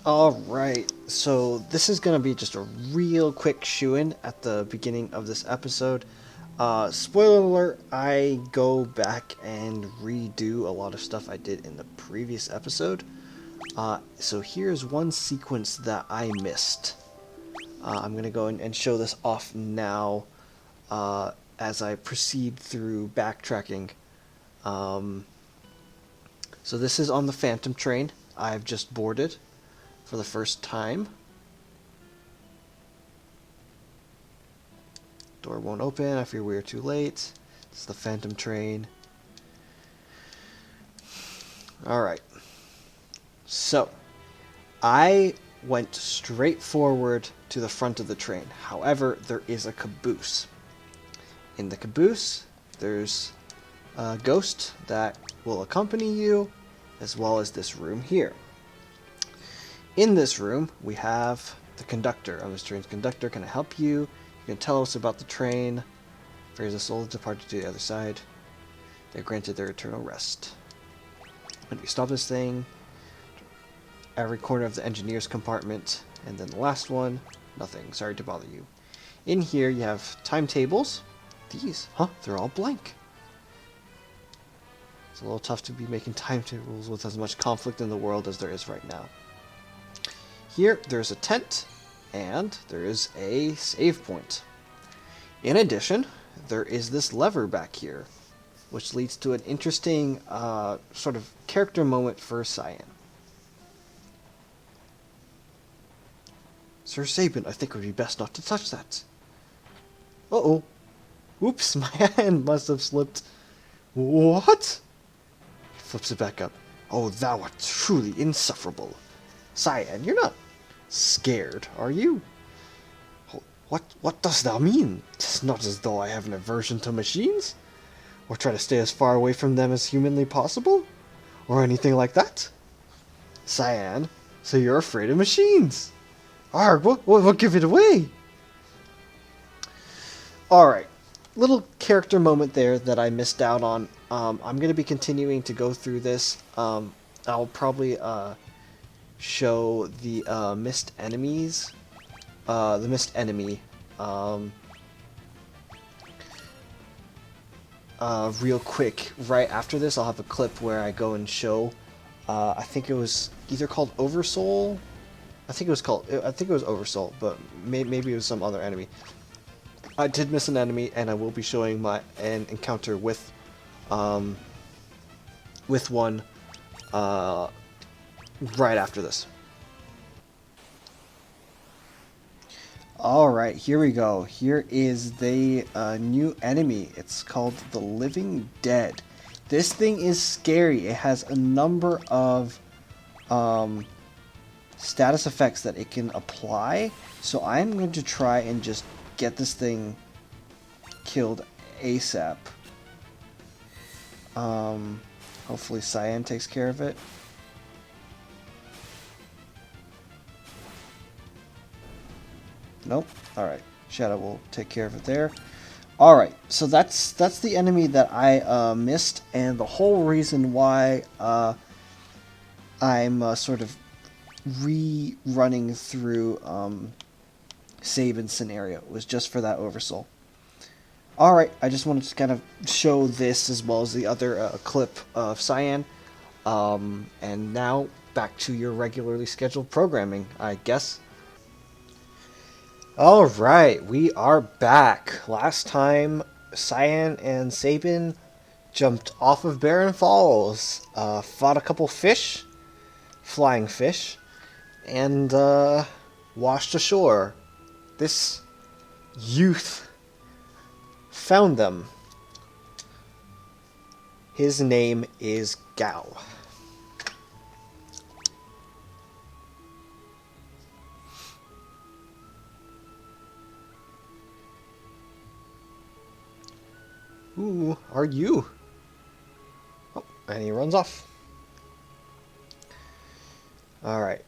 Alright, so this is going to be just a real quick shoo-in at the beginning of this episode. Spoiler alert, I go back and redo a lot of stuff I did in the previous episode. So here's one sequence that I missed. I'm going to go and show this off now as I proceed through backtracking. So this is on the Phantom train. I've just boarded for the first time. Door won't open. I fear we are too late. It's the Phantom train. Alright. So, I went straight forward to the front of the train. However, there is a caboose. In the caboose, there's a ghost that will accompany you, as well as this room here. In this room, we have the conductor. I'm this train's conductor. Can I help you? You can tell us about the train. Ferries the soul departed to the other side. They're granted their eternal rest. When we stop this thing, every corner of the engineer's compartment, and then the last one, nothing. Sorry to bother you. In here, you have timetables. These, they're all blank. It's a little tough to be making timetables with as much conflict in the world as there is right now. Here, there's a tent, and there is a save point. In addition, there is this lever back here, which leads to an interesting sort of character moment for Cyan. Sir Sabin, I think it would be best not to touch that. Uh-oh. Oops, my hand must have slipped. What? He flips it back up. Oh, thou art truly insufferable. Cyan, you're not scared, are you? What does thou mean? It's not as though I have an aversion to machines, or try to stay as far away from them as humanly possible, or anything like that. Cyan, so you're afraid of machines? Arg, what give it away? Alright, little character moment there that I missed out on. I'm going to be continuing to go through this. I'll probably show the missed enemies. The missed enemy. Real quick, right after this, I'll have a clip where I go and show. I think it was either called Oversoul. I think it was Oversoul, but maybe it was some other enemy. I did miss an enemy, and I will be showing an encounter with one right after this. Alright, here we go. Here is the new enemy. It's called the Living Dead. This thing is scary. It has a number of status effects that it can apply. So I'm going to try and just get this thing killed ASAP. Hopefully Cyan takes care of it. Nope. Alright. Shadow will take care of it there. Alright, so that's the enemy that I missed, and the whole reason why I'm sort of rerunning through Sabin's scenario was just for that Oversoul. Alright, I just wanted to kind of show this as well as the other clip of Cyan. And now back to your regularly scheduled programming, I guess. Alright, we are back. Last time, Cyan and Sabin jumped off of Barren Falls, fought a couple fish, flying fish, and washed ashore. This youth found them. His name is Gao. Who are you? Oh, and he runs off. Alright.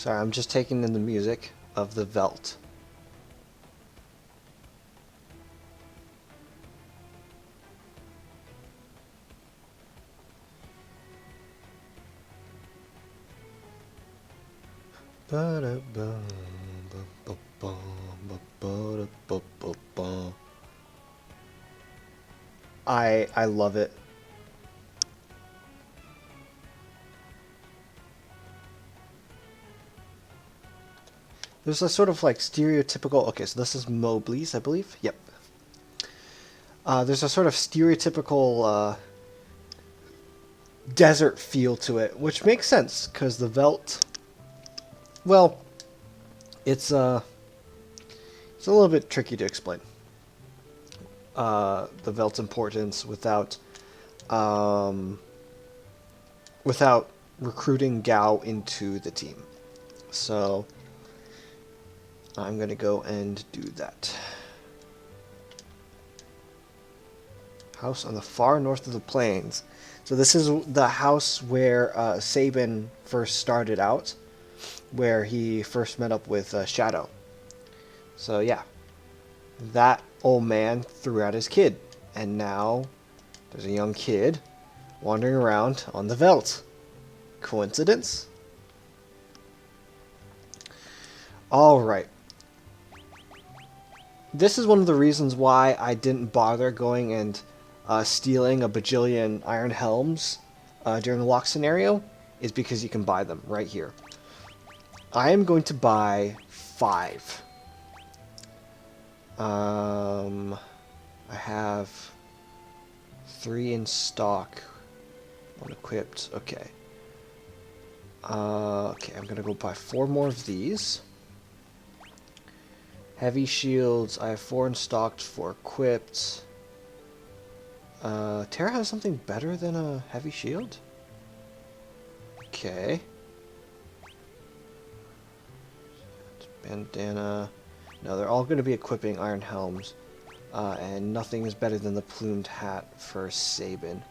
Sorry, I'm just taking in the music of the Velt. I love it. There's a sort of like stereotypical. Okay, so this is Mobley's, I believe. Yep. There's a sort of stereotypical desert feel to it, which makes sense because the Velt. Well, it's a little bit tricky to explain. The Velt's importance without recruiting Gao into the team. So I'm going to go and do that. House on the far north of the plains. So this is the house where Sabin first started out, where he first met up with Shadow. So yeah, that old man threw out his kid, and now there's a young kid wandering around on the Velt. Coincidence? Alright. This is one of the reasons why I didn't bother going and stealing a bajillion Iron Helms during the lock scenario, is because you can buy them right here. I am going to buy 5. I have 3 in stock. 1 equipped. Okay. Okay, I'm gonna go buy 4 more of these. Heavy shields. I have 4 in stock, 4 equipped. Terra has something better than a heavy shield? Okay. Bandana. No, they're all going to be equipping Iron Helms. And nothing is better than the plumed hat for Sabin.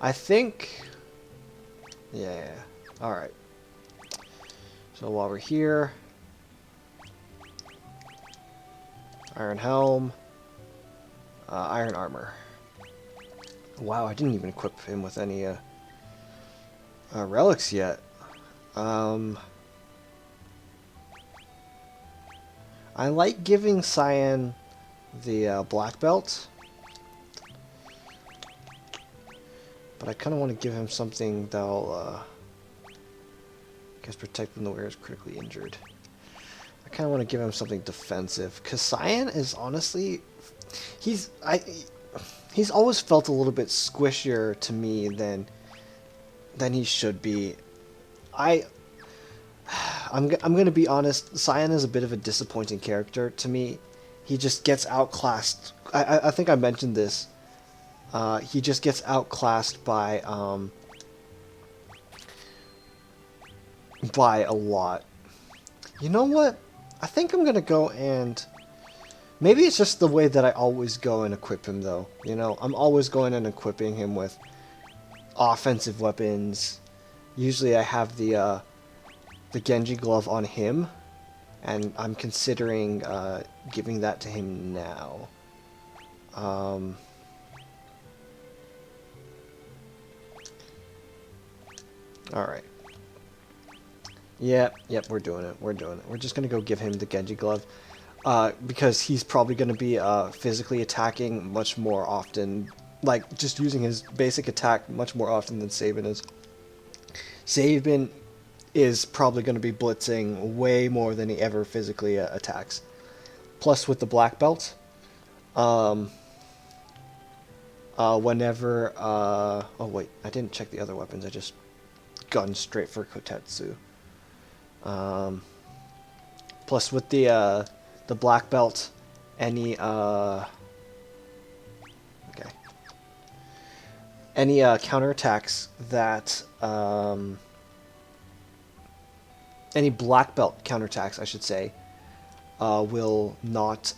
I think... Yeah. Alright. So while we're here... Iron Helm. Iron Armor. Wow, I didn't even equip him with any relics yet. I like giving Cyan the black belt, but I kind of want to give him something that'll, I guess, protect when the wearer is critically injured. I kind of want to give him something defensive, because Cyan is honestly, he's always felt a little bit squishier to me than he should be. I'm going to be honest, Cyan is a bit of a disappointing character to me. He just gets outclassed. I think I mentioned this. He just gets outclassed by a lot. You know what? I think I'm going to go and... Maybe it's just the way that I always go and equip him, though. You know, I'm always going and equipping him with offensive weapons. Usually I have the Genji glove on him, and I'm considering giving that to him now. Alright. Yep, we're doing it. We're just going to go give him the Genji glove. Because he's probably going to be physically attacking much more often. Like, just using his basic attack much more often than Sabin is. Sabin is probably going to be blitzing way more than he ever physically attacks. Plus, with the black belt, whenever... oh, wait, I didn't check the other weapons. I just gunned straight for Kotetsu. Plus, with the black belt, any okay, any counterattacks that any black belt counterattacks, I should say, will not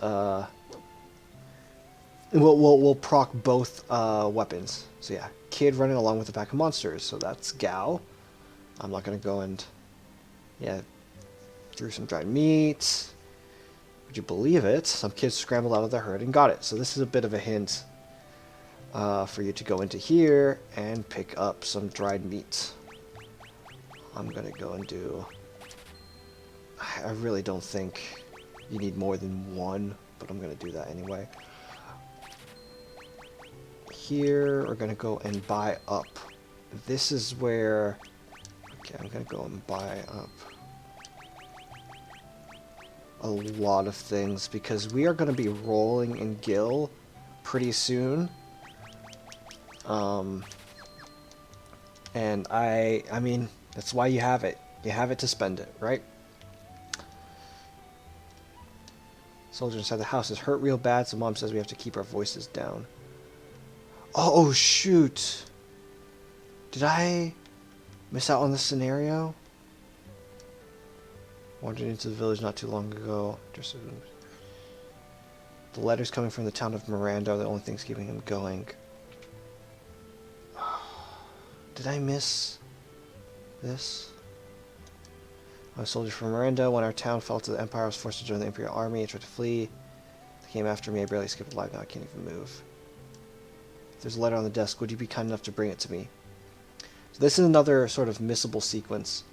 will proc both weapons. So yeah, kid running along with a pack of monsters. So that's Gao. I'm not gonna go and yeah. Threw some dried meat. Would you believe it? Some kids scrambled out of the herd and got it. So this is a bit of a hint for you to go into here and pick up some dried meat. I'm going to go and do... I really don't think you need more than one, but I'm going to do that anyway. Here, we're going to go and buy up. This is where... Okay, I'm going to go and buy up a lot of things, because we are going to be rolling in gil pretty soon. And I mean, that's why you have it. You have it to spend it, right? Soldier inside the house is hurt real bad, so Mom says we have to keep our voices down. Oh, shoot! Did I miss out on this scenario? Wandered into the village not too long ago. The letters coming from the town of Miranda are the only things keeping him going. Did I miss this? I'm a soldier from Miranda. When our town fell to the Empire, I was forced to join the Imperial Army. I tried to flee. They came after me. I barely escaped alive. Now I can't even move. If there's a letter on the desk, would you be kind enough to bring it to me? So this is another sort of missable sequence.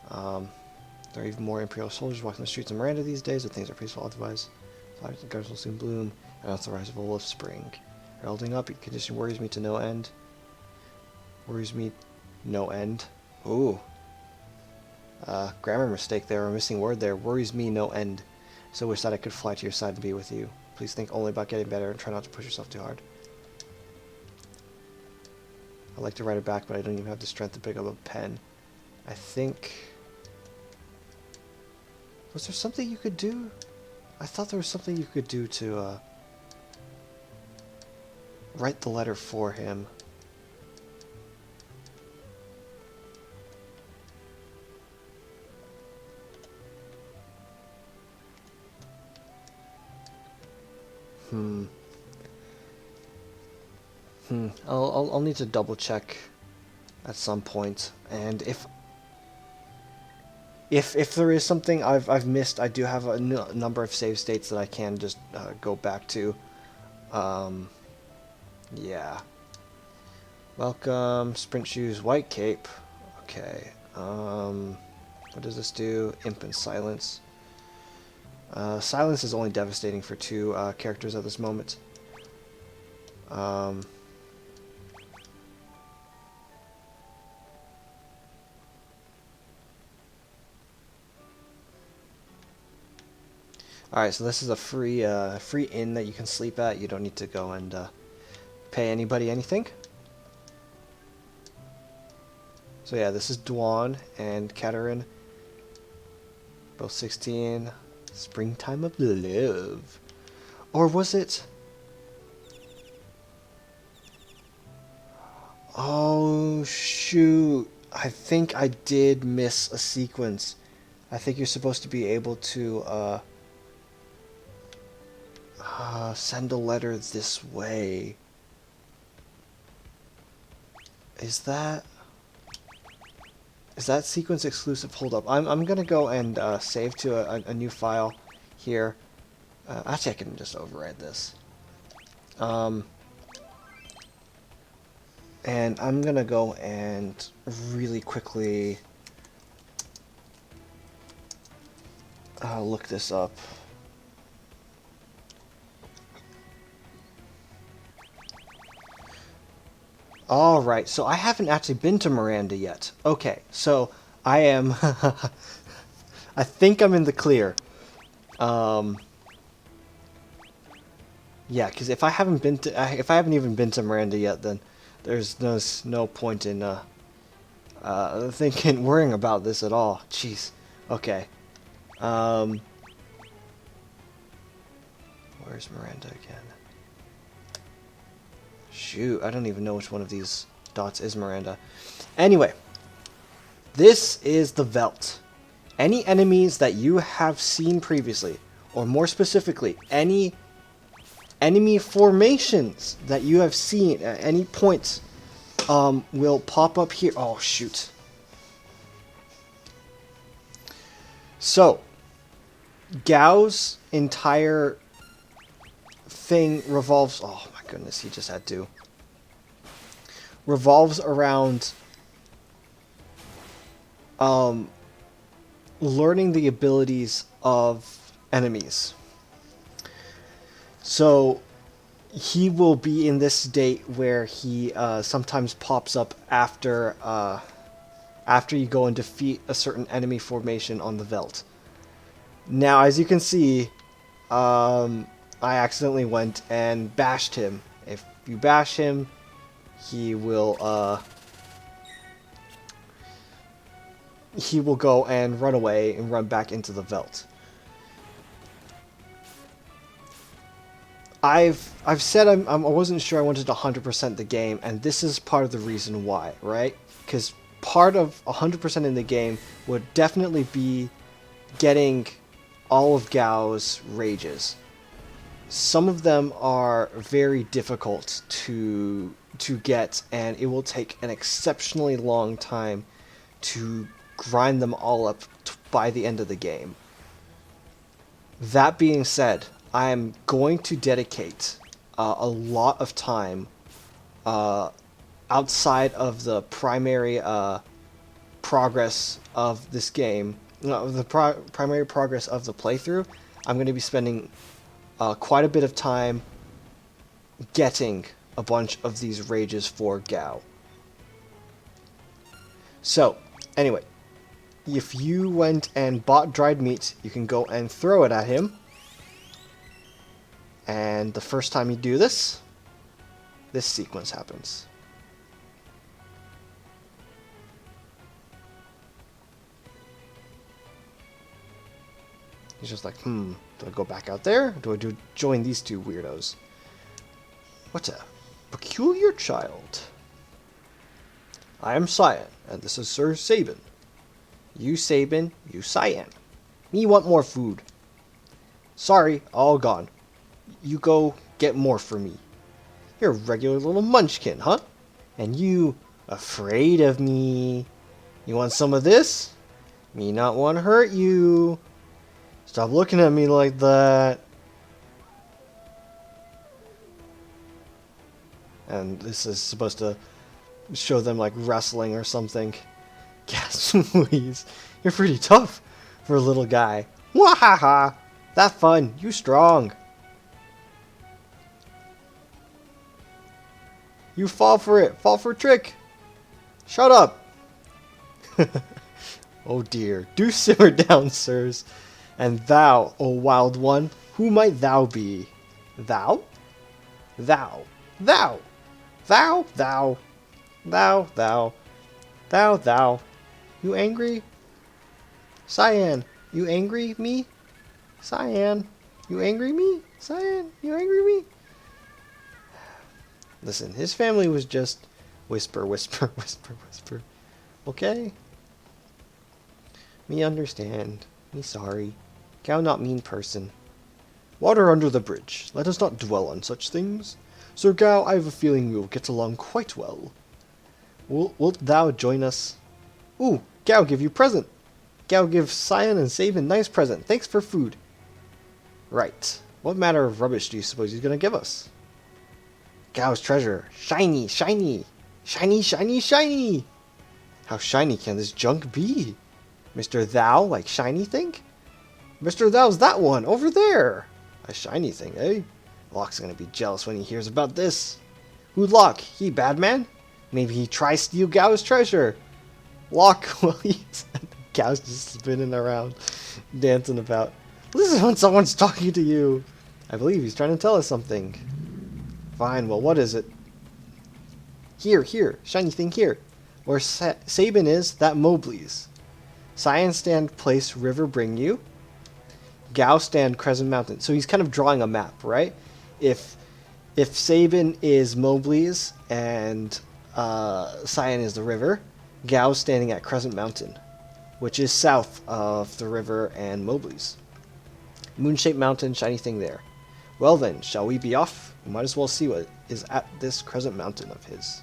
There are even more Imperial soldiers walking the streets of Miranda these days, but things are peaceful otherwise. Flowers and gardens will soon bloom, and that's the rise of a wolf spring. Heralding up, your condition worries me to no end. Worries me no end. Ooh. Grammar mistake there, a missing word there. Worries me no end. So wish that I could fly to your side and be with you. Please think only about getting better and try not to push yourself too hard. I'd like to write it back, but I don't even have the strength to pick up a pen. I think... Was there something you could do? I thought there was something you could do to write the letter for him. I'll need to double check at some point, and if there is something I've missed, I do have a number of save states that I can just go back to. Yeah. Welcome, sprint shoes, white cape. Okay. What does this do? Imp and silence. Silence is only devastating for 2 characters at this moment. Alright, so this is a free inn that you can sleep at. You don't need to go and pay anybody anything. So yeah, this is Dwan and Katerin. Both 16. Springtime of love. Or was it... Oh, shoot. I think I did miss a sequence. I think you're supposed to be able to, send a letter this way. Is that sequence exclusive? Hold up. I'm gonna go and save to a new file here. Actually, I can just override this. And I'm gonna go and really quickly look this up. Alright, so I haven't actually been to Miranda yet. Okay, so I am... I think I'm in the clear. Yeah, because if I haven't even been to Miranda yet, then there's no point in worrying about this at all. Jeez. Okay. Where's Miranda again? Shoot, I don't even know which one of these dots is Miranda. Anyway, this is the Veldt. Any enemies that you have seen previously, or more specifically, any enemy formations that you have seen at any point, will pop up here. Oh, shoot. So, Gao's entire thing revolves... Oh my goodness, he just had to. Revolves around learning the abilities of enemies. So, he will be in this state where he sometimes pops up after you go and defeat a certain enemy formation on the veldt. Now, as you can see, I accidentally went and bashed him. If you bash him, he will go and run away and run back into the veldt. I've said I wasn't sure I wanted to 100% the game, and this is part of the reason why, right? Because part of 100% in the game would definitely be getting all of Gao's rages. Some of them are very difficult to get, and it will take an exceptionally long time to grind them all up by the end of the game. That being said, I'm going to dedicate a lot of time outside of the primary progress of this game, primary progress of the playthrough. I'm going to be spending quite a bit of time getting a bunch of these rages for Gao. So, anyway, if you went and bought dried meat, you can go and throw it at him. And the first time you do this sequence happens. He's just like, do I go back out there? Or do I join these two weirdos? What a peculiar child. I am Cyan, and this is Sir Sabin. You Sabin, you Cyan. Me want more food. Sorry, all gone. You go get more for me. You're a regular little munchkin, huh? And you afraid of me. You want some of this? Me not want to hurt you. Stop looking at me like that. And this is supposed to show them like wrestling or something. Yes, please. You're pretty tough for a little guy. Wahaha! That fun. You strong. You fall for it. Fall for a trick. Shut up. Oh dear. Do simmer down, sirs. And thou, O wild one, who might thou be? Thou? Thou. Thou. Thou. Thou. Thou. Thou. Thou. Thou. You angry? Cyan. You angry me? Cyan. You angry me? Cyan. You angry me? Listen, his family was just whisper, whisper, whisper, whisper. Okay? Me understand. Me sorry. Gao not mean person. Water under the bridge. Let us not dwell on such things. Sir Gao, I have a feeling we will get along quite well. Wilt thou join us? Ooh, Gao give you present. Gao give Cyan and Sabin nice present. Thanks for food. Right. What matter of rubbish do you suppose he's gonna give us? Gao's treasure. Shiny, shiny. Shiny, shiny, shiny. How shiny can this junk be? Mr. Thou, like shiny thing? Mr. Thou's that one, over there. A shiny thing, eh? Locke's gonna be jealous when he hears about this. Who Locke? He bad man? Maybe he tries to steal Gao's treasure. Locke, well, Gao's just spinning around, dancing about. Listen when someone's talking to you. I believe he's trying to tell us something. Fine, well, what is it? Here, shiny thing here. Where Sabin is, that Mobley's. Cyan stand place river bring you. Gao stand Crescent Mountain. So he's kind of drawing a map, right? If Sabin is Mobley's and Cyan is the river, Gao's standing at Crescent Mountain, which is south of the river and Mobley's. Moon-shaped mountain, shiny thing there. Well then, shall we be off? We might as well see what is at this Crescent Mountain of his.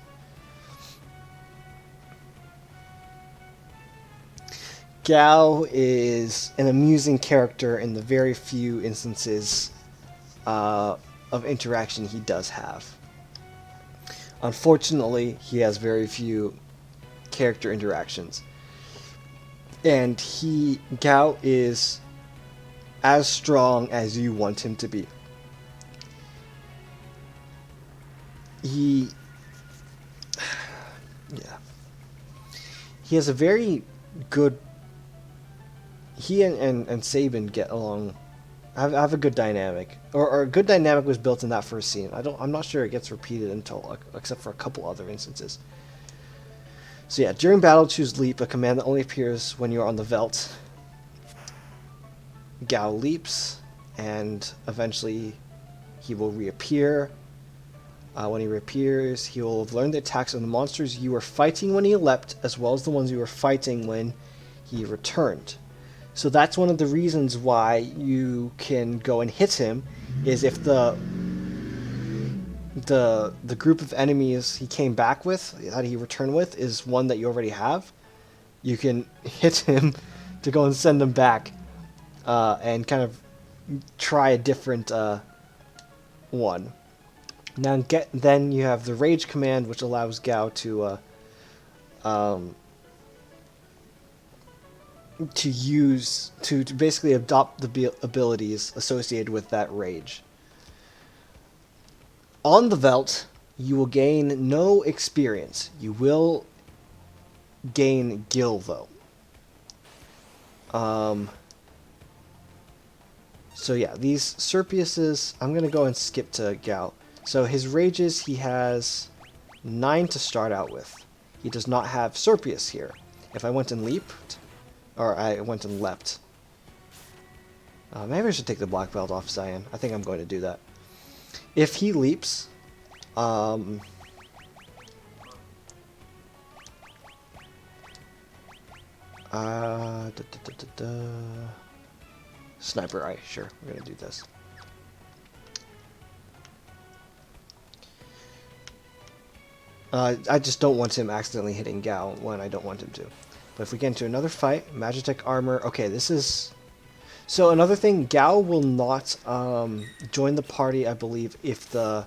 Gao is an amusing character in the very few instances of interaction he does have. Unfortunately, he has very few character interactions. And Gao is as strong as you want him to be. He yeah. He has a very good he and Sabin get along. Have a good dynamic, or a good dynamic was built in that first scene. I'm not sure it gets repeated until except for a couple other instances. So yeah, during battle, choose leap, a command that only appears when you are on the veldt. Gao leaps, and eventually he will reappear. When he reappears, he will have learned the attacks of the monsters you were fighting when he leapt, as well as the ones you were fighting when he returned. So that's one of the reasons why you can go and hit him, is if the group of enemies he came back with, that he returned with, is one that you already have, you can hit him to go and send him back, and kind of try a different one. Now then you have the rage command, which allows Gao to basically adopt the abilities associated with that rage. On the veldt, you will gain no experience. You will gain gil though. So yeah, these Serpiuses, I'm gonna go and skip to Gao. So his rages, he has 9 to start out with. He does not have Serpius here. If I went and leaped, or I went and leapt. Maybe I should take the black belt off Cyan. I think I'm going to do that. If he leaps, Sniper eye, sure, we're gonna do this. I just don't want him accidentally hitting Gao when I don't want him to. But if we get into another fight, Magitech armor. Okay, this is... So another thing, Gao will not join the party, I believe, if the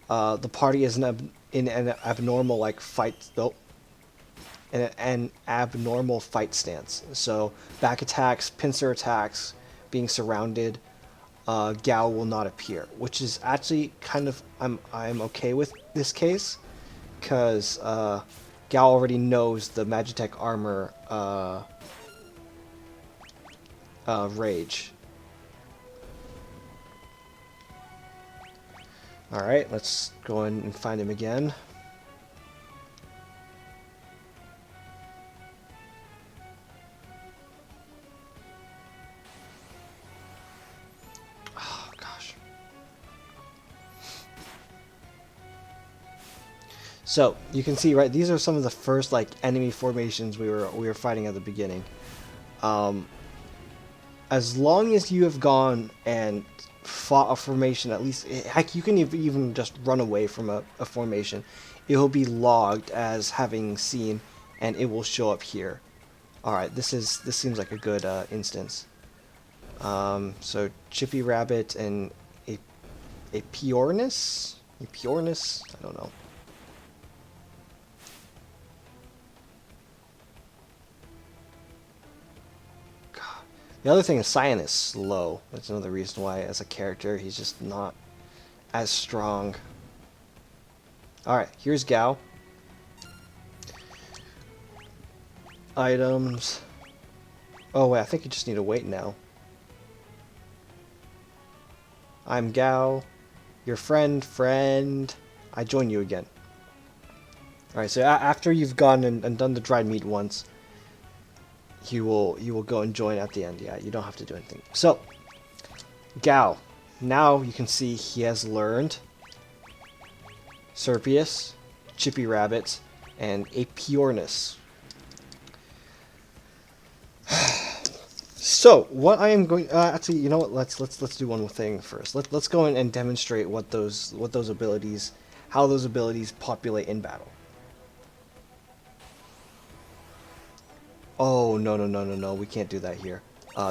party is in an abnormal like fight, though, in an abnormal fight stance. So back attacks, pincer attacks, being surrounded, Gao will not appear, which is actually kind of I'm okay with this case, because Gao already knows the Magitech armor rage. Alright, let's go in and find him again. Oh gosh. So you can see, right, these are some of the first like enemy formations we were fighting at the beginning. As long as you have gone and fought a formation, at least, heck, you can even just run away from a formation. It will be logged as having seen, and it will show up here. All right, this seems like a good instance. So Chippy Rabbit and a Piornis, I don't know. The other thing is Cyan is slow. That's another reason why, as a character, he's just not as strong. Alright, here's Gao. Items. Oh wait, I think you just need to wait now. I'm Gao. Your friend. I join you again. Alright, so after you've gone and done the dried meat once, you will go and join at the end. Yeah, you don't have to do anything. So, Gao. Now you can see he has learned Serpius, Chippy Rabbit, and Apiornis. So, what I am going actually, you know what? Let's do one more thing first. Let's go in and demonstrate how those abilities populate in battle. Oh, no, no, no, no, no. We can't do that here.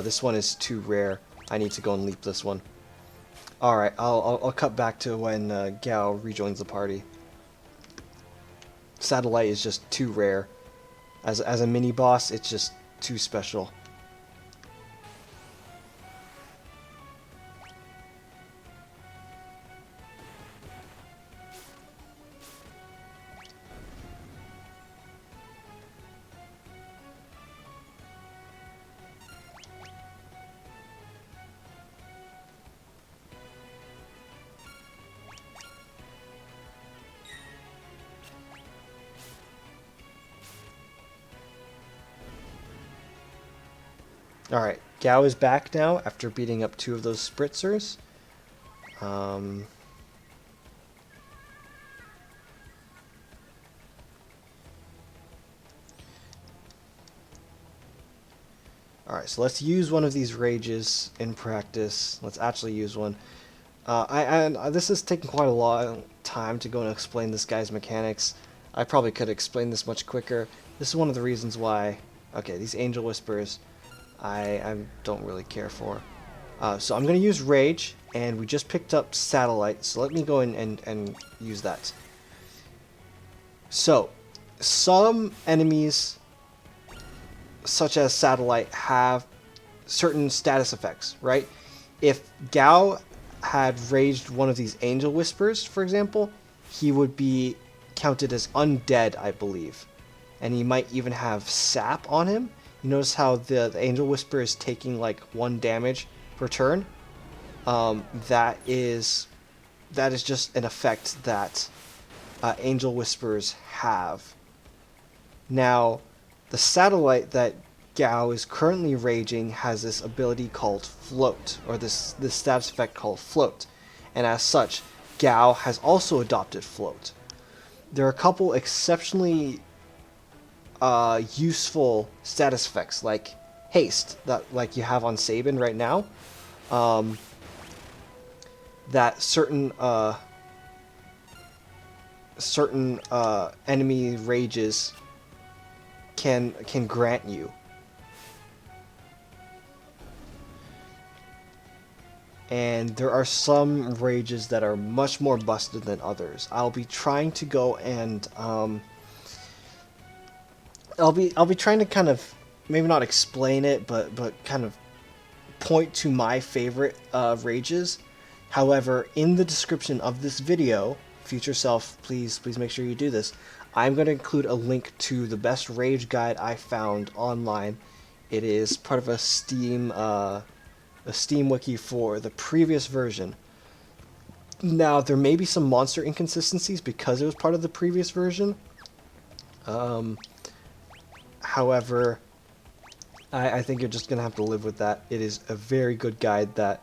This one is too rare. I need to go and leap this one. Alright, I'll cut back to when Gao rejoins the party. Satellite is just too rare. As a mini-boss, it's just too special. Alright, Gao is back now after beating up 2 of those spritzers. Alright, so let's use one of these rages in practice. Let's actually use one. This is taking quite a long time to go and explain this guy's mechanics. I probably could explain this much quicker. This is one of the reasons why... Okay, these Angel Whispers... I don't really care for. So I'm going to use Rage, and we just picked up Satellite, so let me go in and use that. So, some enemies, such as Satellite, have certain status effects, right? If Gao had raged one of these Angel Whispers, for example, he would be counted as undead, I believe. And he might even have sap on him. You notice how the Angel Whisper is taking like 1 damage per turn? That is just an effect that Angel Whispers have. Now, the Satellite that Gao is currently raging has this ability called Float, or this status effect called Float. And as such, Gao has also adopted Float. There are a couple exceptionally useful status effects like haste that like you have on Sabin right now, that certain enemy rages can grant you. And there are some rages that are much more busted than others. I'll be trying to go and I'll be trying to kind of maybe not explain it, but kind of point to my favorite rages. However, in the description of this video, future self, please make sure you do this. I'm going to include a link to the best rage guide I found online. It is part of a Steam wiki for the previous version. Now, there may be some monster inconsistencies because it was part of the previous version. However, I think you're just going to have to live with that. It is a very good guide that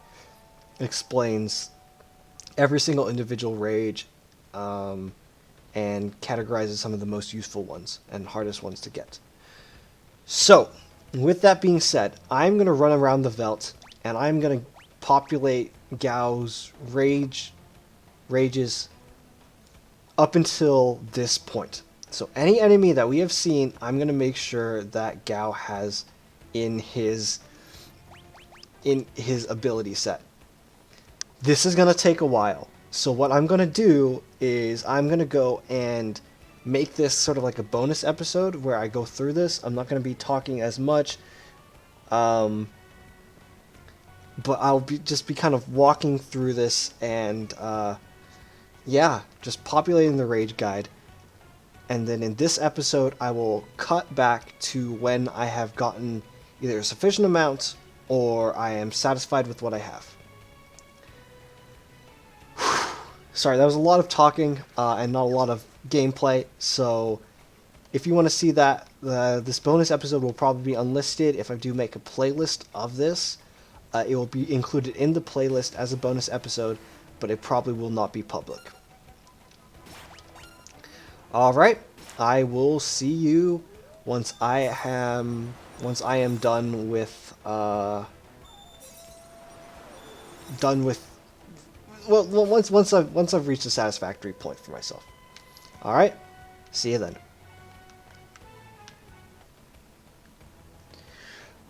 explains every single individual rage and categorizes some of the most useful ones and hardest ones to get. So, with that being said, I'm going to run around the Veldt and I'm going to populate Gao's rages up until this point. So any enemy that we have seen, I'm going to make sure that Gao has in his ability set. This is going to take a while. So what I'm going to do is I'm going to go and make this sort of like a bonus episode where I go through this. I'm not going to be talking as much. But I'll just be kind of walking through this and yeah, just populating the rage guide. And then in this episode, I will cut back to when I have gotten either a sufficient amount or I am satisfied with what I have. Sorry, that was a lot of talking and not a lot of gameplay. So if you want to see that, this bonus episode will probably be unlisted. If I do make a playlist of this, it will be included in the playlist as a bonus episode, but it probably will not be public. Alright, I will see you once I am done with once I've reached a satisfactory point for myself. Alright, see you then.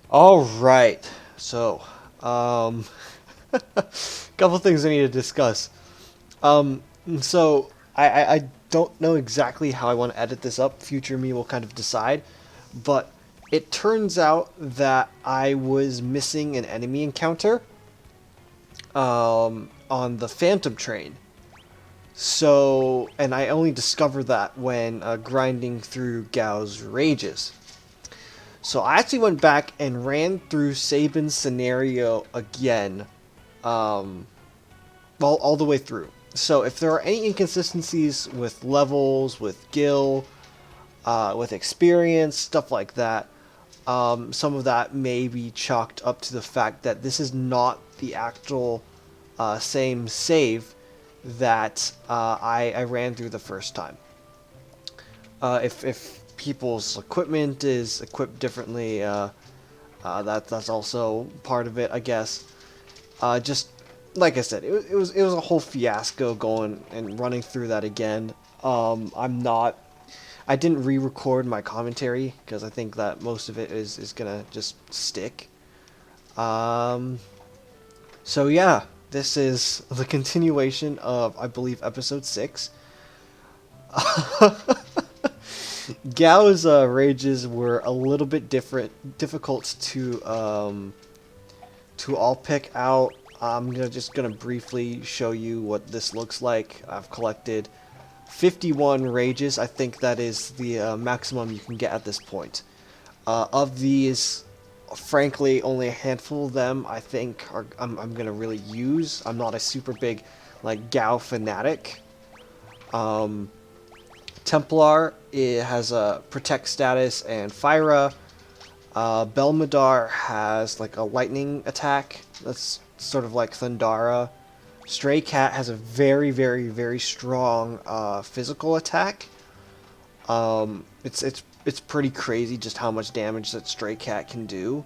All right. So, couple things I need to discuss. Um, so I don't know exactly how I want to edit this up. Future me will kind of decide. But it turns out that I was missing an enemy encounter on the Phantom train. So, and I only discovered that when grinding through Gao's Rages. So I actually went back and ran through Sabin's scenario again, well, all the way through. So if there are any inconsistencies with levels, with Gil, with experience, stuff like that, some of that may be chalked up to the fact that this is not the actual same save that I ran through the first time. If people's equipment is equipped differently, that's also part of it, I guess. Just like I said, it was a whole fiasco going and running through that again. I didn't re-record my commentary because I think that most of it is gonna just stick. Um, so yeah, this is the continuation of, I believe, episode 6. Gao's rages were a little bit difficult to all pick out. I'm just gonna briefly show you what this looks like. I've collected 51 rages. I think that is the maximum you can get at this point. Of these, frankly, only a handful of them I think I'm gonna really use. I'm not a super big like Gao fanatic. Templar, it has a protect status and Fyra. Belmadar has like a lightning attack. That's sort of like Thundara. Stray Cat has a very, very, very strong physical attack. It's pretty crazy just how much damage that Stray Cat can do.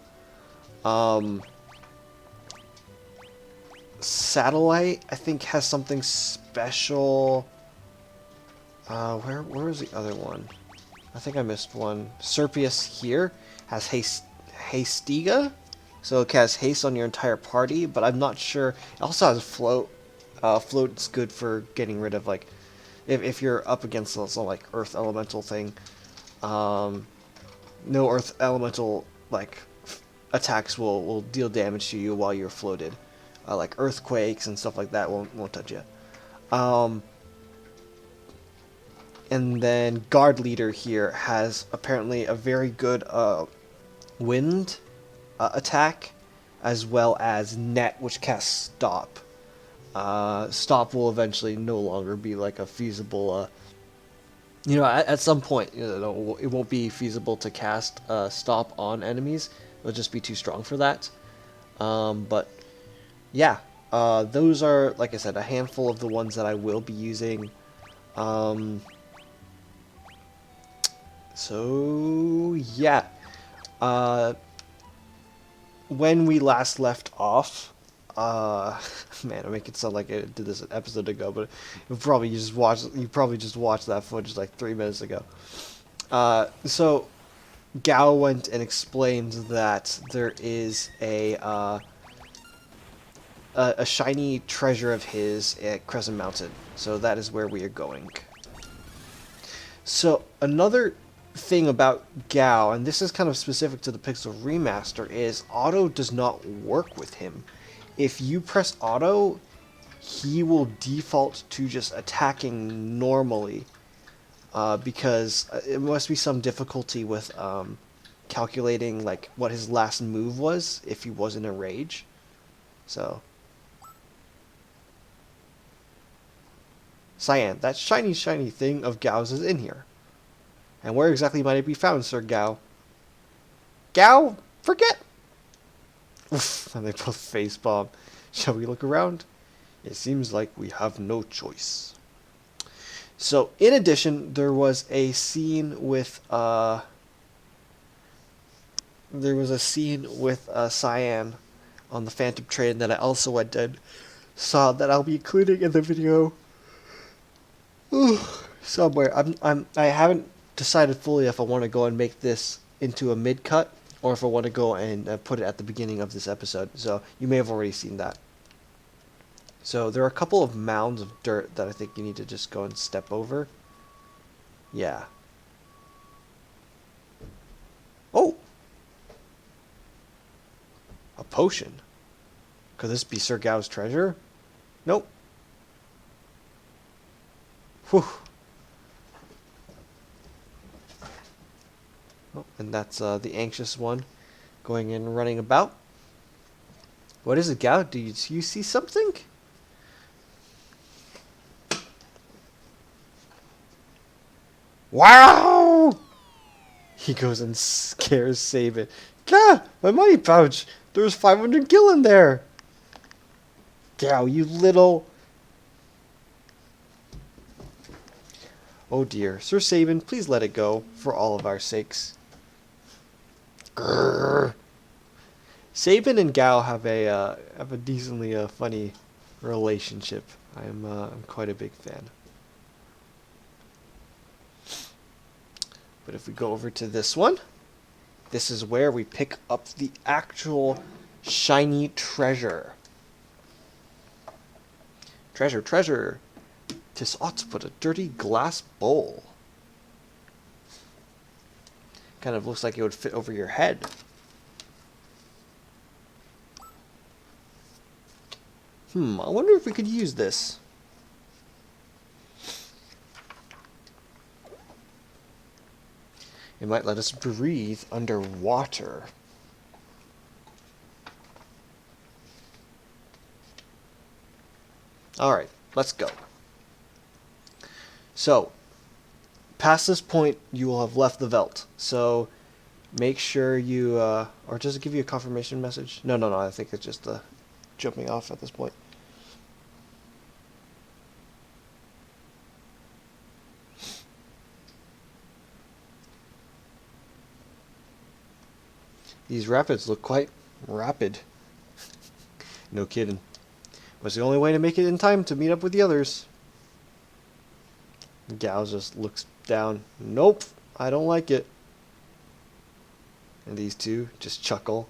Satellite, I think, has something special. Where was the other one? I think I missed one. Serpius here has Hastega, so it has haste on your entire party, but I'm not sure. It also has float. Float's good for getting rid of, like, if you're up against some like earth elemental thing. No earth elemental like attacks will deal damage to you while you're floated. Like earthquakes and stuff like that won't touch you. And then Guard Leader here has apparently a very good wind attack, as well as Net, which casts Stop. Stop will eventually no longer be like a feasible. At some point, it won't be feasible to cast Stop on enemies. It'll just be too strong for that. But yeah, those are, like I said, a handful of the ones that I will be using. So yeah, when we last left off, man, I make it sound like I did this an episode ago, but you probably just watched that footage like 3 minutes ago. So Gao went and explained that there is a shiny treasure of his at Crescent Mountain, so that is where we are going. So another thing about Gao, and this is kind of specific to the Pixel Remaster, is auto does not work with him. If you press auto, he will default to just attacking normally, because it must be some difficulty with calculating like what his last move was if he was in a rage. So Cyan, that shiny thing of Gao's is in here. And where exactly might it be found, Sir Gao? Gao, forget! Oof, and they both facepalm. Shall we look around? It seems like we have no choice. So, in addition, there was a scene with Cyan on the Phantom train that I also went and saw, that I'll be including in the video somewhere. I haven't decided fully if I want to go and make this into a mid cut or if I want to go and put it at the beginning of this episode. So you may have already seen that. So there are a couple of mounds of dirt that I think you need to just go and step over. Yeah. Oh! A potion. Could this be Sir Gao's treasure? Nope. Whew. Oh, and that's the anxious one going and running about. What is it, Gao? Do you see something? Wow! He goes and scares Sabin. Gah! My money pouch! There's 500 gil in there! Gao, you little... Oh dear. Sir Sabin, please let it go, for all of our sakes. Grrr. Sabin and Gao have a decently funny relationship. I'm quite a big fan. But if we go over to this one, this is where we pick up the actual shiny treasure. Treasure, treasure. 'Tis ought but a dirty glass bowl. Kind of looks like it would fit over your head. I wonder if we could use this. It might let us breathe underwater. Alright, let's go. So, past this point, you will have left the Veldt. So, make sure you, or does it give you a confirmation message? No, I think it's just jumping off at this point. These rapids look quite rapid. No kidding. Was the only way to make it in time to meet up with the others. Gao just looks down. Nope, I don't like it. And these two just chuckle.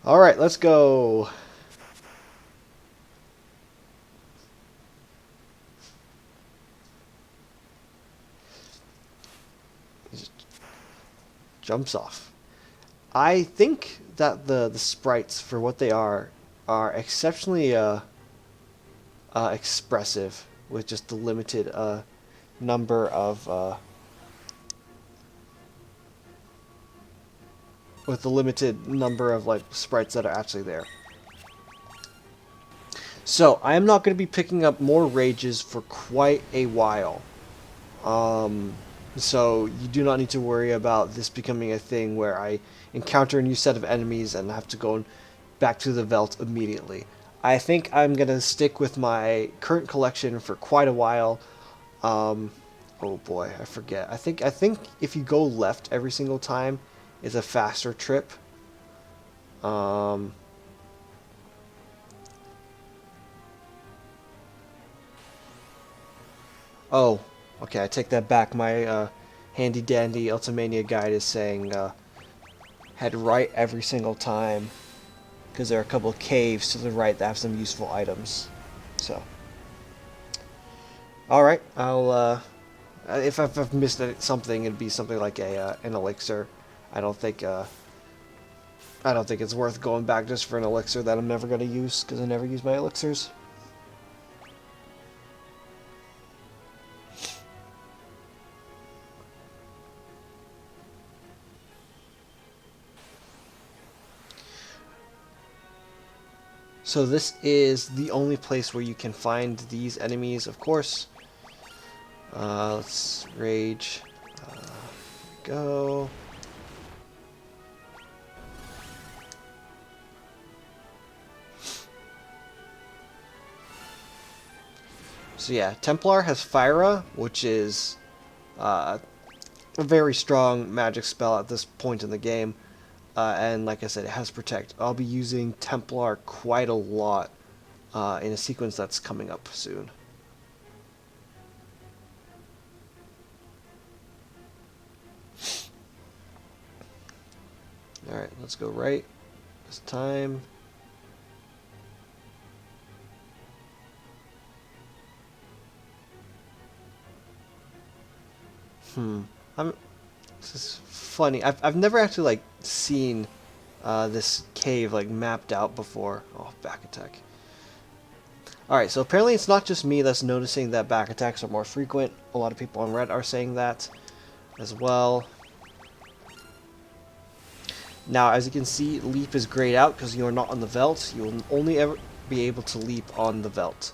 Alright, let's go. He just jumps off. I think that the sprites, for what they are exceptionally expressive, with just the limited number of like sprites that are actually there. So I am not going to be picking up more rages for quite a while. So you do not need to worry about this becoming a thing where I encounter a new set of enemies and have to go back to the Veldt immediately. I think I'm going to stick with my current collection for quite a while. Oh boy, I forget. I think if you go left every single time, it's a faster trip. Oh, okay, I take that back. My handy dandy Ultimania guide is saying head right every single time, because there are a couple of caves to the right that have some useful items. So, all right, I'll if I've missed something, it'd be something like an elixir. I don't think it's worth going back just for an elixir that I'm never going to use, because I never use my elixirs. So this is the only place where you can find these enemies, of course. Let's rage. Go. So yeah, Templar has Fyra, which is a very strong magic spell at this point in the game. And like I said, it has Protect. I'll be using Templar quite a lot in a sequence that's coming up soon. Alright, let's go right this time. This is funny. I've never actually like seen this cave like mapped out before. Oh, back attack. Alright, so apparently it's not just me that's noticing that back attacks are more frequent. A lot of people on Reddit are saying that as well. Now, as you can see, leap is grayed out because you are not on the veldt. You will only ever be able to leap on the veldt.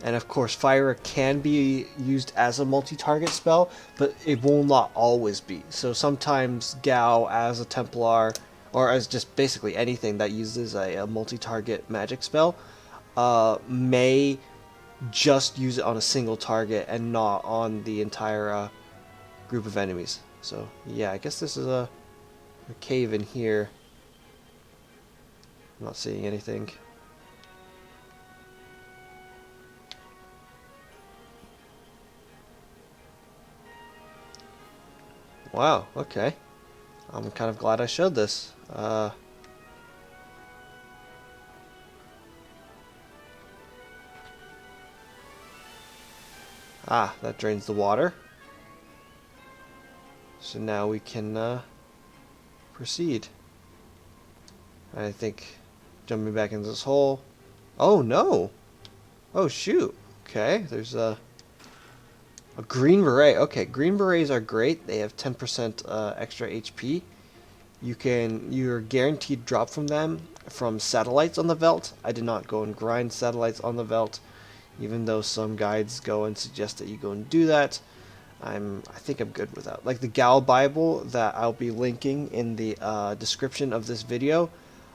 And of course, Fire can be used as a multi-target spell, but it will not always be. So sometimes Gao as a Templar, or as just basically anything that uses a multi-target magic spell, may just use it on a single target and not on the entire group of enemies. So yeah, I guess this is a cave in here. I'm not seeing anything. Wow, okay. I'm kind of glad I showed this. That drains the water. So now we can proceed. I think jumping back into this hole. Oh no! Oh shoot! Okay, there's a green beret. Okay, green berets are great. They have 10% extra HP. You're guaranteed drop from them from satellites on the veldt. I did not go and grind satellites on the veldt, even though some guides go and suggest that you go and do that. I think I'm good with that. Like the Gal Bible that I'll be linking in the description of this video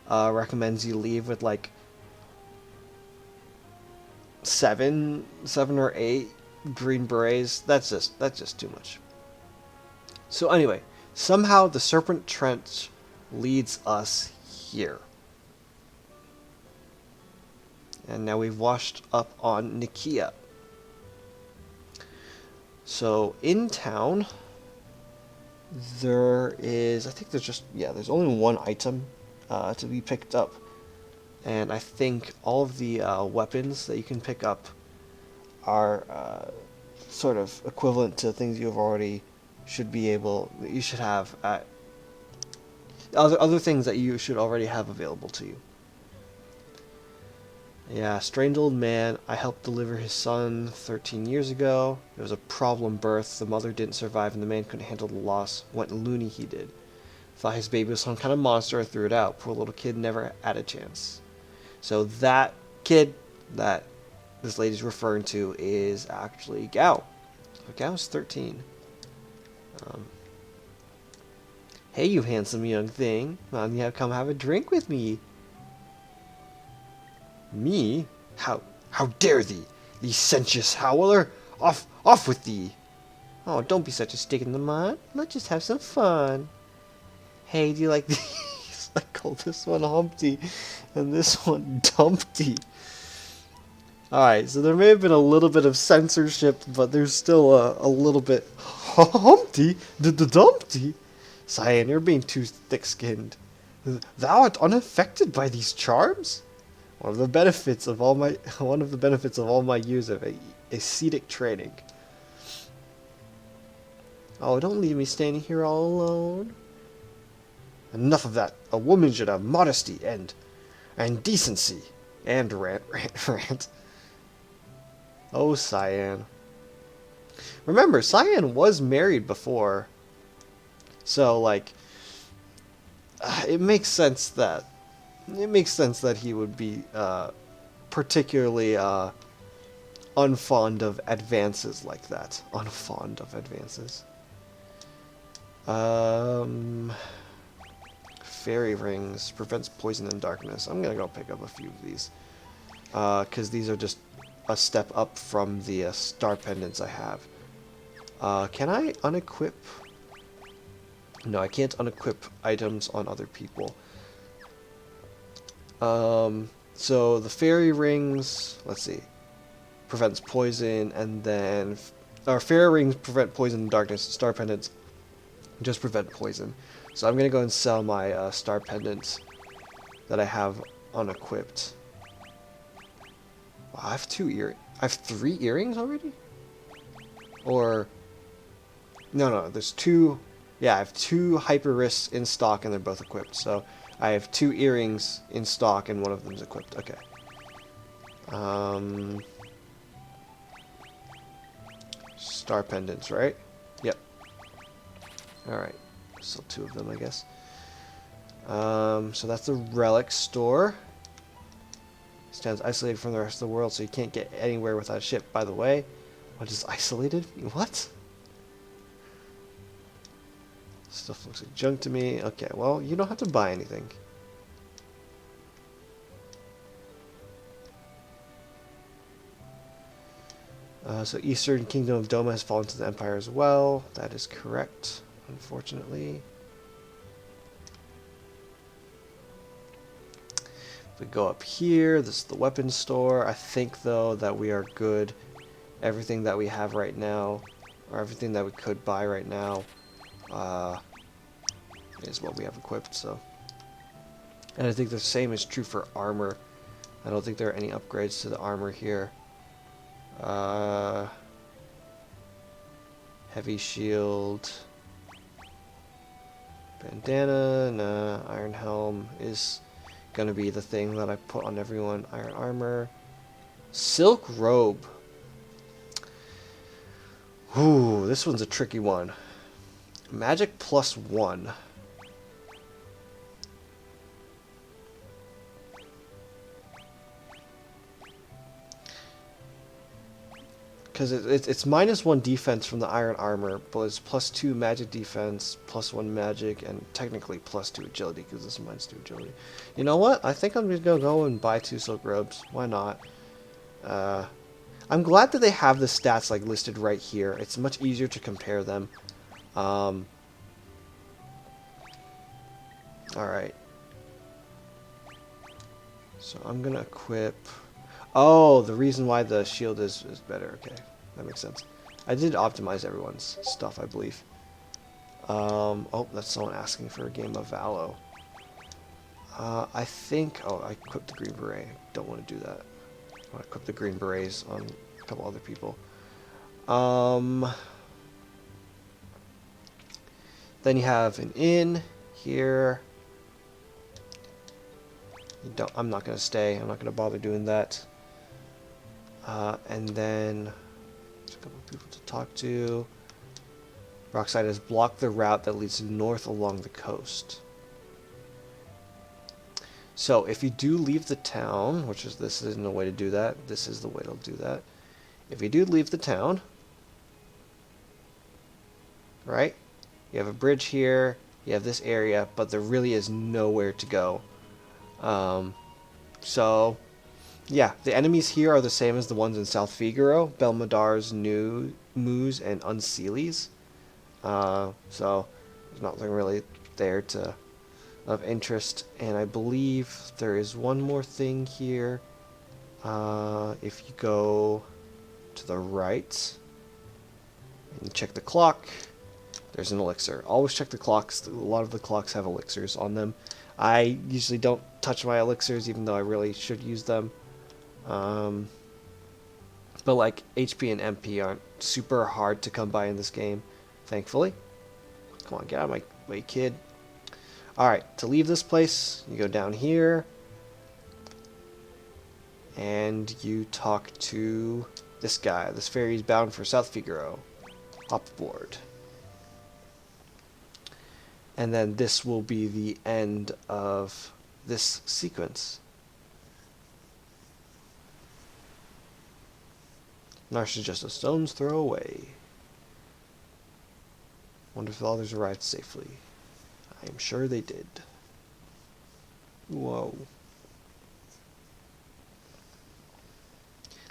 recommends you leave with like seven or eight green berets. That's just too much. So anyway, somehow the Serpent Trench leads us here. And now we've washed up on Nikia. So in town, there is, I think there's only one item to be picked up. And I think all of the weapons that you can pick up are sort of equivalent to things you should have at other things that you should already have available to you. Yeah, strange old man. I helped deliver his son 13 years ago. It was a problem birth. The mother didn't survive and the man couldn't handle the loss. Went loony, he did. Thought his baby was some kind of monster and threw it out. Poor little kid never had a chance. So that kid that this lady's referring to is actually Gao. So Gao's 13. Hey, you handsome young thing. Why don't you come have a drink with me? Me? How dare thee, licentious howler! Off with thee! Oh, don't be such a stick in the mud. Let's just have some fun. Hey, do you like these? I call this one Humpty, and this one Dumpty. Alright, so there may have been a little bit of censorship, but there's still a little bit. Humpty? Dumpty? Cyan, you're being too thick-skinned. Thou art unaffected by these charms? One of the benefits of all my years of ascetic training. Oh, don't leave me standing here all alone. Enough of that. A woman should have modesty and decency. And rant. Oh, Cyan. Remember, Cyan was married before. So, like, it makes sense that he would be particularly unfond of advances like that. Unfond of advances. Fairy rings prevents poison and darkness. I'm gonna go pick up a few of these because these are just a step up from the star pendants I have. Can I unequip? No, I can't unequip items on other people. So the fairy rings, let's see, prevents poison, and then our fairy rings prevent poison and darkness. Star pendants just prevent poison. So I'm gonna go and sell my star pendants that I have unequipped. Wow, I have I have 3 earrings already? Or no, there's 2. Yeah, I have 2 hyper wrists in stock and they're both equipped. So I have 2 earrings in stock and one of them's equipped. Okay. Star pendants, right? Yep. Alright. Still 2 of them, I guess. So that's the relic store. Stands isolated from the rest of the world, so you can't get anywhere without a ship. By the way, what is isolated? What? Stuff looks like junk to me. Okay, well, you don't have to buy anything. So Eastern Kingdom of Doma has fallen to the Empire as well. That is correct, unfortunately. We go up here. This is the weapons store. I think, though, that we are good. Everything that we have right now, or everything that we could buy right now, is what we have equipped. So, and I think the same is true for armor. I don't think there are any upgrades to the armor here. Heavy shield, bandana, nah. Iron helm is gonna be the thing that I put on everyone. Iron armor, silk robe. Ooh, this one's a tricky one. Magic +1. Because it's -1 defense from the iron armor, but it's +2 magic defense, +1 magic, and technically +2 agility, because this is -2 agility. You know what? I think I'm just going to go and buy 2 silk robes. Why not? I'm glad that they have the stats like listed right here. It's much easier to compare them. Alright. So I'm going to equip... Oh, the reason why the shield is better. Okay, that makes sense. I did optimize everyone's stuff, I believe. Oh, that's someone asking for a game of Valo. I think... Oh, I equipped the green beret. Don't want to do that. I want to equip the green berets on a couple other people. Then you have an inn here. I'm not going to stay. I'm not going to bother doing that. And then there's a couple of people to talk to. Rockside has blocked the route that leads north along the coast. So if you do leave the town, which is this isn't a way to do that. This is the way to do that. If you do leave the town, right? You have a bridge here. You have this area, but there really is nowhere to go. So, yeah, the enemies here are the same as the ones in South Figaro, Belmodar's, Moos, and Unseelies. So, there's nothing really there of interest. And I believe there is one more thing here. If you go to the right and check the clock, there's an elixir. Always check the clocks. A lot of the clocks have elixirs on them. I usually don't touch my elixirs, even though I really should use them. But like HP and MP aren't super hard to come by in this game, thankfully. Come on, get out of my way, kid. Alright, to leave this place, you go down here. And you talk to this guy. This ferry's bound for South Figaro. Hop aboard. And then this will be the end of this sequence. Narsh is just a stone's throw away. Wonder if the others arrived safely. I am sure they did. Whoa.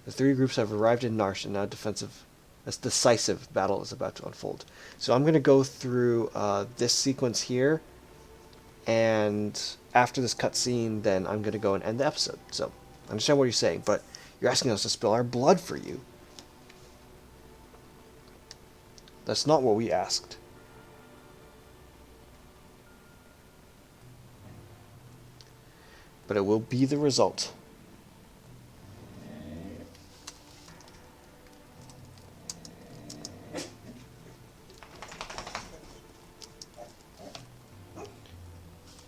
The 3 groups have arrived in Narsh, and now a decisive battle is about to unfold. So I'm going to go through this sequence here, And after this cutscene, then I'm going to go and end the episode. So, I understand what you're saying, but you're asking us to spill our blood for you. That's not what we asked. But it will be the result.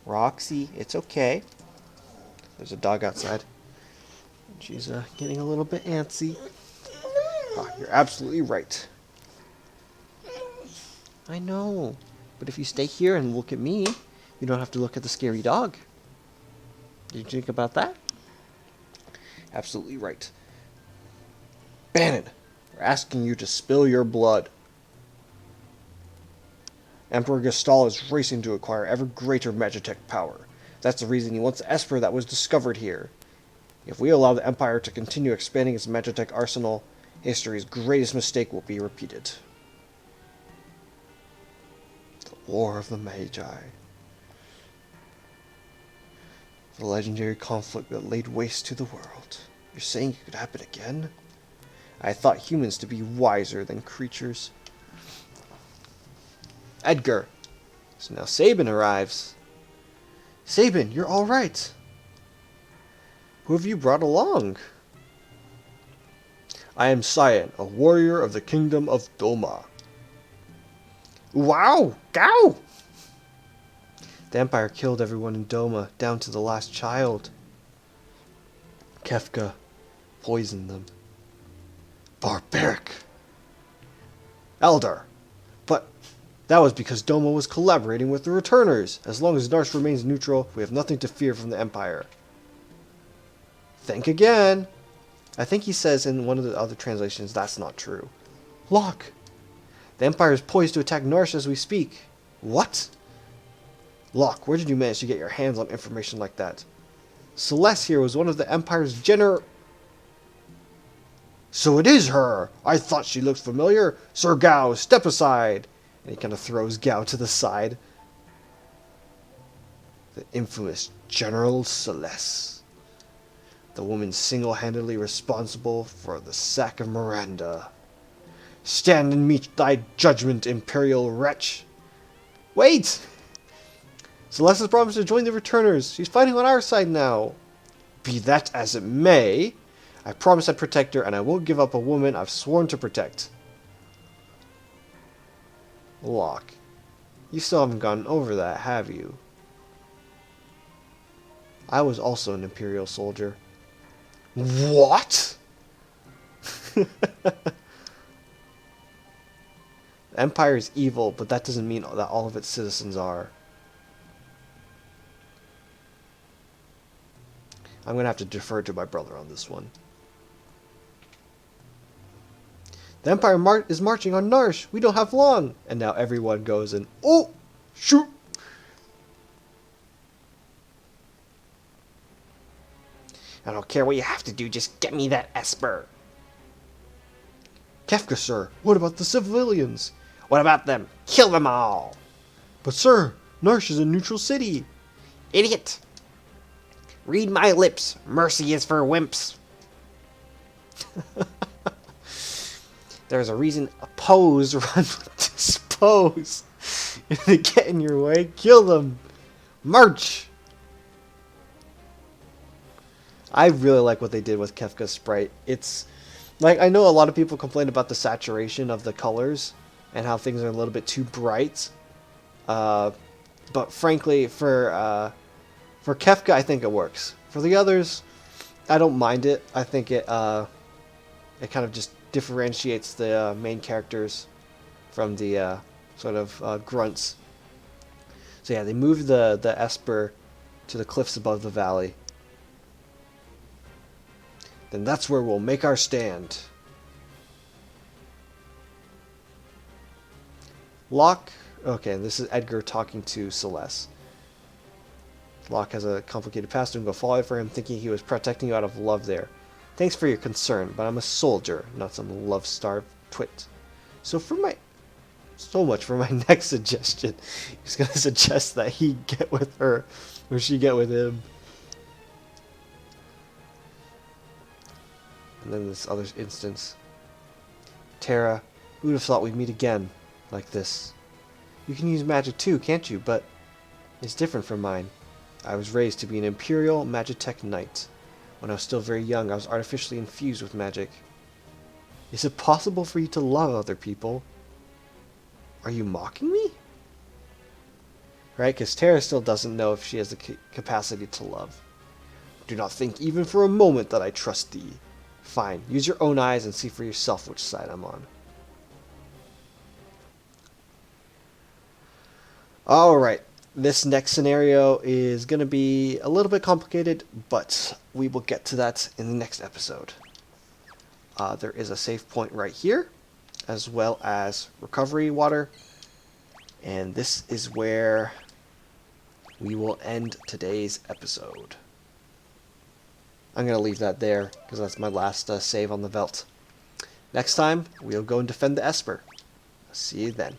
Roxy, it's okay. There's a dog outside. She's getting a little bit antsy. Oh, you're absolutely right. I know. But if you stay here and look at me, you don't have to look at the scary dog. Did you think about that? Absolutely right. Bannon, we're asking you to spill your blood. Emperor Gestal is racing to acquire ever greater Magitech power. That's the reason he wants the Esper that was discovered here. If we allow the Empire to continue expanding its Magitech arsenal, history's greatest mistake will be repeated. The War of the Magi. The legendary conflict that laid waste to the world. You're saying it could happen again? I thought humans to be wiser than creatures. Edgar. So now Sabin arrives. Sabin, you're all right. Who have you brought along? I am Cyan, a warrior of the kingdom of Doma. Wow! Gow! The Empire killed everyone in Doma, down to the last child. Kefka poisoned them. Barbaric. Eldar. But that was because Doma was collaborating with the Returners. As long as Narsh remains neutral, we have nothing to fear from the Empire. Think again. I think he says in one of the other translations that's not true. Locke. The Empire is poised to attack Narsh as we speak. What? Locke, where did you manage to get your hands on information like that? Celeste here was one of the Empire's So it is her! I thought she looked familiar. Sir Gao, step aside! And he kind of throws Gao to the side. The infamous General Celeste. The woman single-handedly responsible for the sack of Miranda. Stand and meet thy judgment, Imperial wretch! Wait! Celeste has promised to join the Returners. She's fighting on our side now. Be that as it may, I promised I'd protect her, and I won't give up a woman I've sworn to protect. Locke, you still haven't gotten over that, have you? I was also an Imperial soldier. What? The Empire is evil, but that doesn't mean that all of its citizens are. I'm going to have to defer to my brother on this one. The Empire is marching on Narsh. We don't have long. And now everyone goes and, oh, shoot. I don't care what you have to do. Just get me that Esper. Kefka, sir. What about the civilians? What about them? Kill them all. But, sir, Narsh is a neutral city. Idiot. Read my lips. Mercy is for wimps. There's a reason oppose run with dispose. If they get in your way, kill them. March. I really like what they did with Kefka's sprite. It's like, I know a lot of people complain about the saturation of the colors and how things are a little bit too bright. But frankly, for Kefka, I think it works. For the others, I don't mind it. I think it kind of just differentiates the main characters from the sort of grunts. So yeah, they moved the Esper to the cliffs above the valley. Then that's where we'll make our stand. Locke. Okay, this is Edgar talking to Celeste. Locke has a complicated past and go follow for him, thinking he was protecting you out of love there. Thanks for your concern, but I'm a soldier, not some love-starved twit. So so much for my next suggestion. He's going to suggest that he get with her, or she get with him. And then this other instance. Tara, who would have thought we'd meet again like this? You can use magic too, can't you? But it's different from mine. I was raised to be an Imperial Magitech Knight. When I was still very young, I was artificially infused with magic. Is it possible for you to love other people? Are you mocking me? Right? Because Tara still doesn't know if she has the capacity to love. Do not think even for a moment that I trust thee. Fine, use your own eyes and see for yourself which side I'm on. Alright, this next scenario is going to be a little bit complicated, but we will get to that in the next episode. There is a save point right here, as well as recovery water, and this is where we will end today's episode. I'm going to leave that there, because that's my last save on the Veldt. Next time, we'll go and defend the Esper. See you then.